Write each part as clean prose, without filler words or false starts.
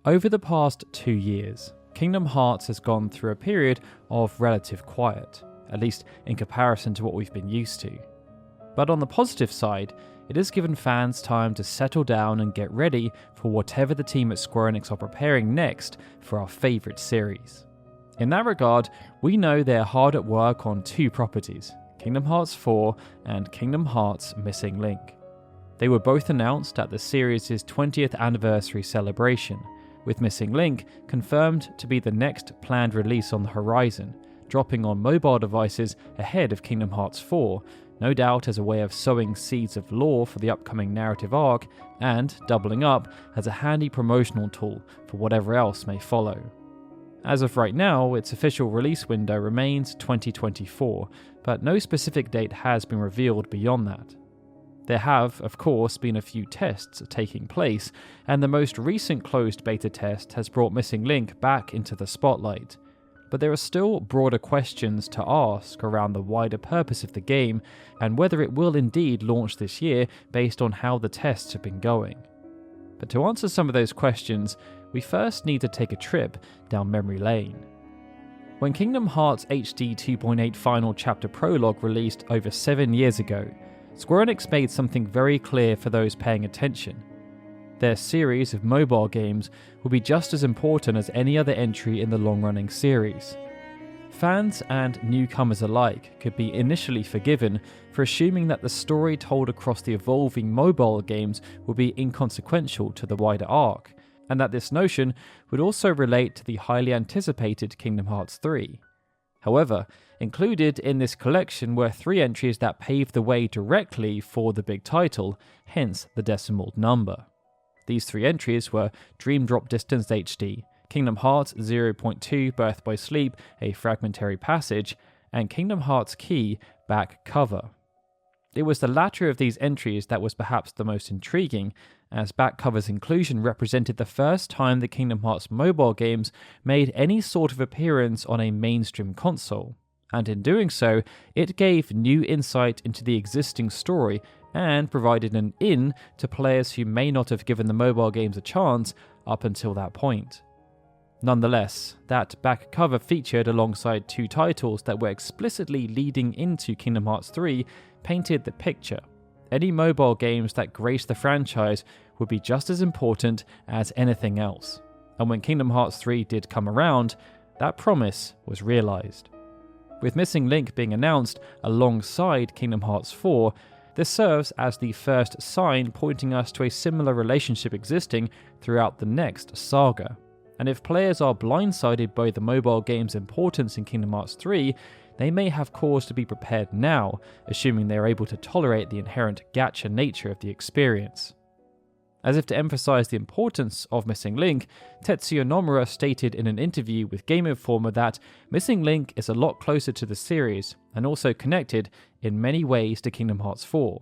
Over the past 2 years, Kingdom Hearts has gone through a period of relative quiet, at least in comparison to what we've been used to. But on the positive side, it has given fans time to settle down and get ready for whatever the team at Square Enix are preparing next for our favourite series. In that regard, we know they're hard at work on 2 properties, Kingdom Hearts 4 and Kingdom Hearts Missing Link. They were both announced at the series' 20th anniversary celebration, with Missing Link confirmed to be the next planned release on the horizon, dropping on mobile devices ahead of Kingdom Hearts 4, no doubt as a way of sowing seeds of lore for the upcoming narrative arc, and doubling up as a handy promotional tool for whatever else may follow. As of right now, its official release window remains 2024, but no specific date has been revealed beyond that. There have, of course, been a few tests taking place, and the most recent closed beta test has brought Missing Link back into the spotlight. But there are still broader questions to ask around the wider purpose of the game, and whether it will indeed launch this year based on how the tests have been going. But to answer some of those questions, we first need to take a trip down memory lane. When Kingdom Hearts HD 2.8 Final Chapter Prologue released over 7 years ago, Square Enix made something very clear for those paying attention. Their series of mobile games will be just as important as any other entry in the long-running series. Fans and newcomers alike could be initially forgiven for assuming that the story told across the evolving mobile games would be inconsequential to the wider arc, and that this notion would also relate to the highly anticipated Kingdom Hearts 3. However, included in this collection were 3 entries that paved the way directly for the big title, hence the decimal number. These 3 entries were Dream Drop Distance HD, Kingdom Hearts 0.2 Birth by Sleep, A Fragmentary Passage, and Kingdom Hearts Key Back Cover. It was the latter of these entries that was perhaps the most intriguing, as back cover's inclusion represented the first time the Kingdom Hearts mobile games made any sort of appearance on a mainstream console, and in doing so, it gave new insight into the existing story and provided an in to players who may not have given the mobile games a chance up until that point. Nonetheless, that back cover featured alongside 2 titles that were explicitly leading into Kingdom Hearts 3 painted the picture. Any mobile games that grace the franchise would be just as important as anything else. And when Kingdom Hearts 3 did come around, that promise was realised. With Missing Link being announced alongside Kingdom Hearts 4, this serves as the first sign pointing us to a similar relationship existing throughout the next saga. And if players are blindsided by the mobile game's importance in Kingdom Hearts 3, they may have cause to be prepared now, assuming they are able to tolerate the inherent gacha nature of the experience. As if to emphasize the importance of Missing Link, Tetsuya Nomura stated in an interview with Game Informer that Missing Link is a lot closer to the series, and also connected in many ways to Kingdom Hearts 4.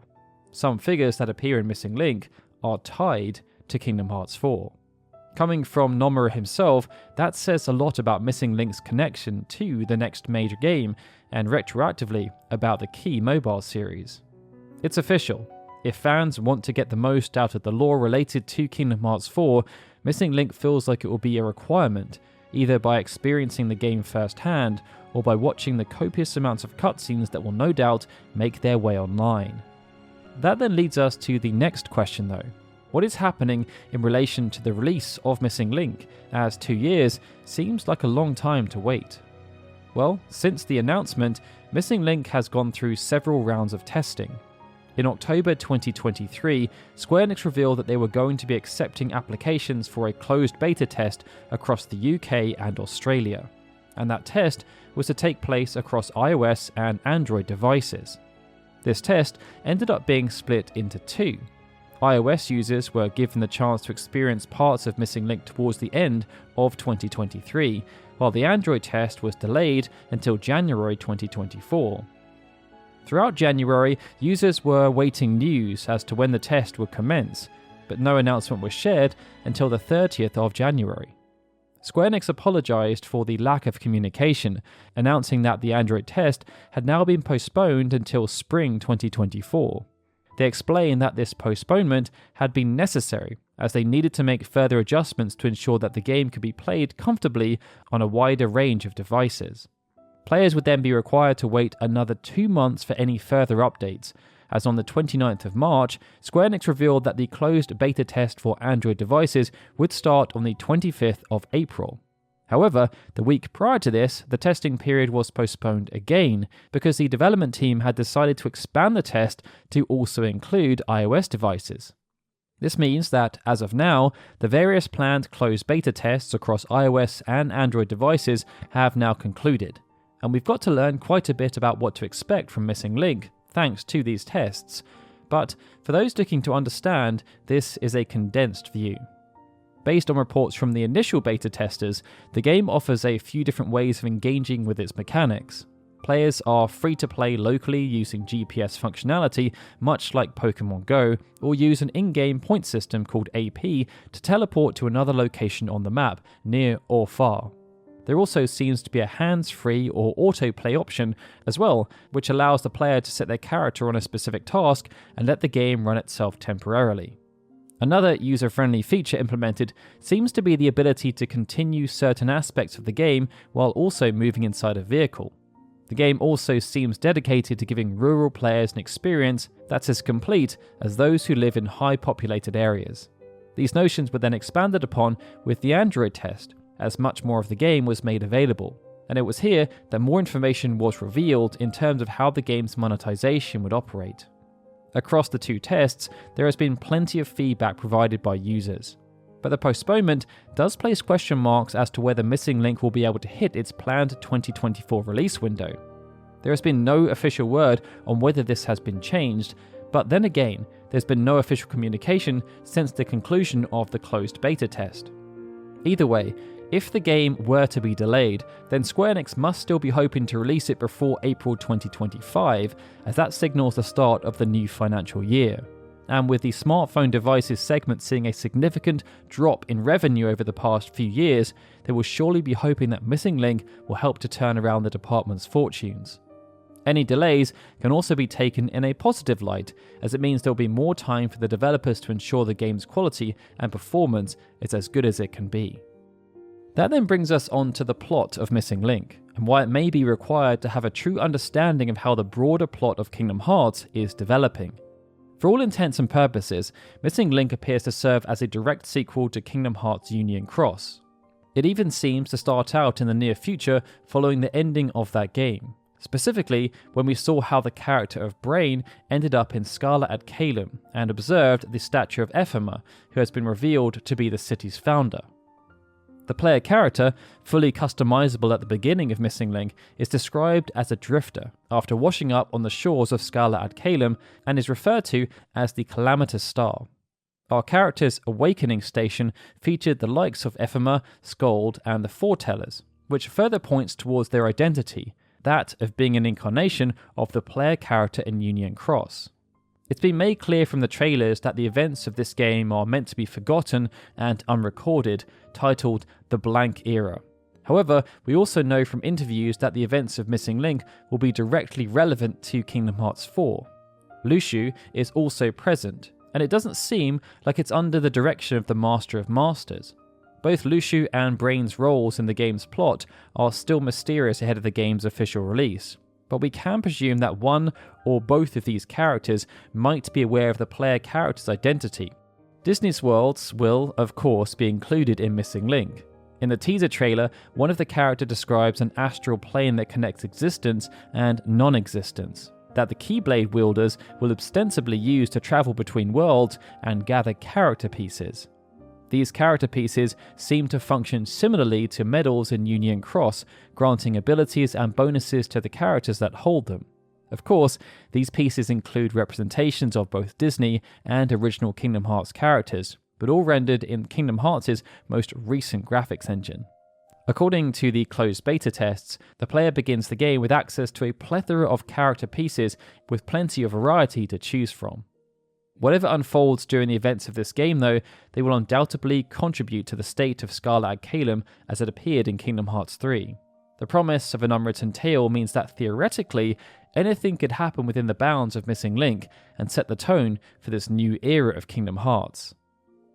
Some figures that appear in Missing Link are tied to Kingdom Hearts 4. Coming from Nomura himself, that says a lot about Missing Link's connection to the next major game, and retroactively about the key mobile series. It's official. If fans want to get the most out of the lore related to Kingdom Hearts 4, Missing Link feels like it will be a requirement, either by experiencing the game firsthand, or by watching the copious amounts of cutscenes that will no doubt make their way online. That then leads us to the next question though. What is happening in relation to the release of Missing Link, as 2 years seems like a long time to wait? Well, since the announcement, Missing Link has gone through several rounds of testing. In October 2023, Square Enix revealed that they were going to be accepting applications for a closed beta test across the UK and Australia, and that test was to take place across iOS and Android devices. This test ended up being split into 2. iOS users were given the chance to experience parts of Missing Link towards the end of 2023, while the Android test was delayed until January 2024. Throughout January, users were awaiting news as to when the test would commence, but no announcement was shared until the 30th of January. Square Enix apologised for the lack of communication, announcing that the Android test had now been postponed until spring 2024. They explain that this postponement had been necessary as they needed to make further adjustments to ensure that the game could be played comfortably on a wider range of devices. Players would then be required to wait another 2 months for any further updates, as on the 29th of March, Square Enix revealed that the closed beta test for Android devices would start on the 25th of April. However, the week prior to this, the testing period was postponed again because the development team had decided to expand the test to also include iOS devices. This means that, as of now, the various planned closed beta tests across iOS and Android devices have now concluded, and we've got to learn quite a bit about what to expect from Missing Link thanks to these tests. But for those looking to understand, this is a condensed view. Based on reports from the initial beta testers, the game offers a few different ways of engaging with its mechanics. Players are free to play locally using GPS functionality, much like Pokemon Go, or use an in-game point system called AP to teleport to another location on the map, near or far. There also seems to be a hands-free or autoplay option as well, which allows the player to set their character on a specific task and let the game run itself temporarily. Another user-friendly feature implemented seems to be the ability to continue certain aspects of the game while also moving inside a vehicle. The game also seems dedicated to giving rural players an experience that's as complete as those who live in high-populated areas. These notions were then expanded upon with the Android test, as much more of the game was made available, and it was here that more information was revealed in terms of how the game's monetization would operate. Across the two tests, there has been plenty of feedback provided by users, but the postponement does place question marks as to whether Missing Link will be able to hit its planned 2024 release window. There has been no official word on whether this has been changed, but then again, there's been no official communication since the conclusion of the closed beta test. Either way, if the game were to be delayed, then Square Enix must still be hoping to release it before April 2025, as that signals the start of the new financial year. And with the smartphone devices segment seeing a significant drop in revenue over the past few years, they will surely be hoping that Missing Link will help to turn around the department's fortunes. Any delays can also be taken in a positive light, as it means there will be more time for the developers to ensure the game's quality and performance is as good as it can be. That then brings us on to the plot of Missing Link, and why it may be required to have a true understanding of how the broader plot of Kingdom Hearts is developing. For all intents and purposes, Missing Link appears to serve as a direct sequel to Kingdom Hearts Union Cross. It even seems to start out in the near future following the ending of that game, specifically when we saw how the character of Brain ended up in Scarlet at Caelum and observed the statue of Ephema, who has been revealed to be the city's founder. The player character, fully customizable at the beginning of Missing Link, is described as a drifter after washing up on the shores of Scarlet at Caelum and is referred to as the Calamitous Star. Our character's awakening station featured the likes of Ephema, Scold, and the Foretellers, which further points towards their identity, that of being an incarnation of the player character in Union Cross. It's been made clear from the trailers that the events of this game are meant to be forgotten and unrecorded, titled The Blank Era. However, we also know from interviews that the events of Missing Link will be directly relevant to Kingdom Hearts 4. Luxu is also present, and it doesn't seem like it's under the direction of the Master of Masters. Both Luxu and Brain's roles in the game's plot are still mysterious ahead of the game's official release, but we can presume that one or both of these characters might be aware of the player character's identity. Disney's worlds will, of course, be included in Missing Link. In the teaser trailer, one of the characters describes an astral plane that connects existence and non-existence, that the Keyblade wielders will ostensibly use to travel between worlds and gather character pieces. These character pieces seem to function similarly to medals in Union Cross, granting abilities and bonuses to the characters that hold them. Of course, these pieces include representations of both Disney and original Kingdom Hearts characters, but all rendered in Kingdom Hearts' most recent graphics engine. According to the closed beta tests, the player begins the game with access to a plethora of character pieces with plenty of variety to choose from. Whatever unfolds during the events of this game, though, they will undoubtedly contribute to the state of Scarlet at Caelum as it appeared in Kingdom Hearts 3. The promise of an unwritten tale means that theoretically, Anything could happen within the bounds of Missing Link and set the tone for this new era of Kingdom Hearts.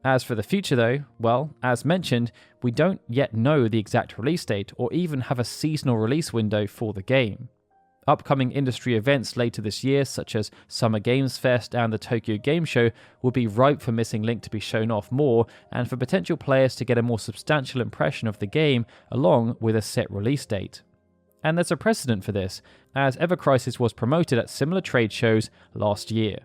As for the future though, well, as mentioned, we don't yet know the exact release date or even have a seasonal release window for the game. Upcoming industry events later this year, such as Summer Games Fest and the Tokyo Game Show, will be ripe for Missing Link to be shown off more and for potential players to get a more substantial impression of the game along with a set release date. And there's a precedent for this, as Ever Crisis was promoted at similar trade shows last year.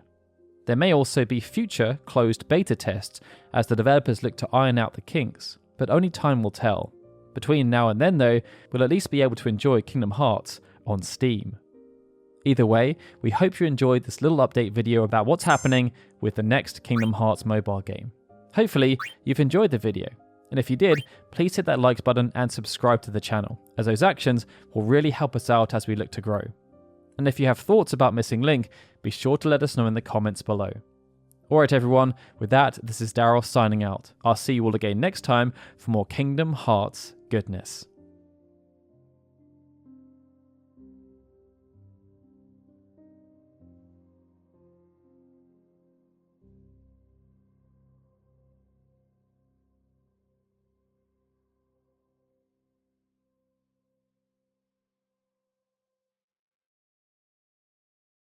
There may also be future closed beta tests as the developers look to iron out the kinks, but only time will tell. Between now and then though, we'll at least be able to enjoy Kingdom Hearts on Steam. Either way, we hope you enjoyed this little update video about what's happening with the next Kingdom Hearts mobile game. Hopefully, you've enjoyed the video, and if you did, please hit that like button and subscribe to the channel, as those actions will really help us out as we look to grow. And if you have thoughts about Missing Link, be sure to let us know in the comments below. Alright everyone, with that, this is Darryl signing out. I'll see you all again next time for more Kingdom Hearts goodness.